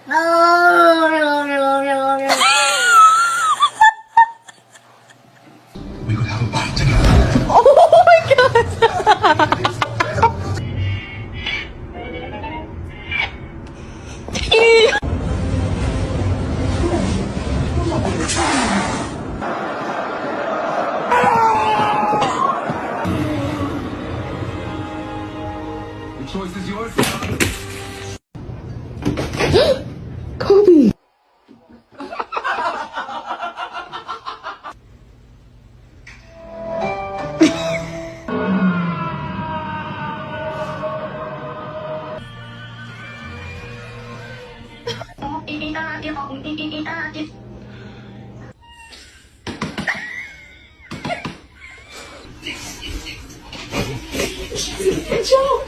We could have a bite together. Oh my god! The choice is yours. Kobe! Joe!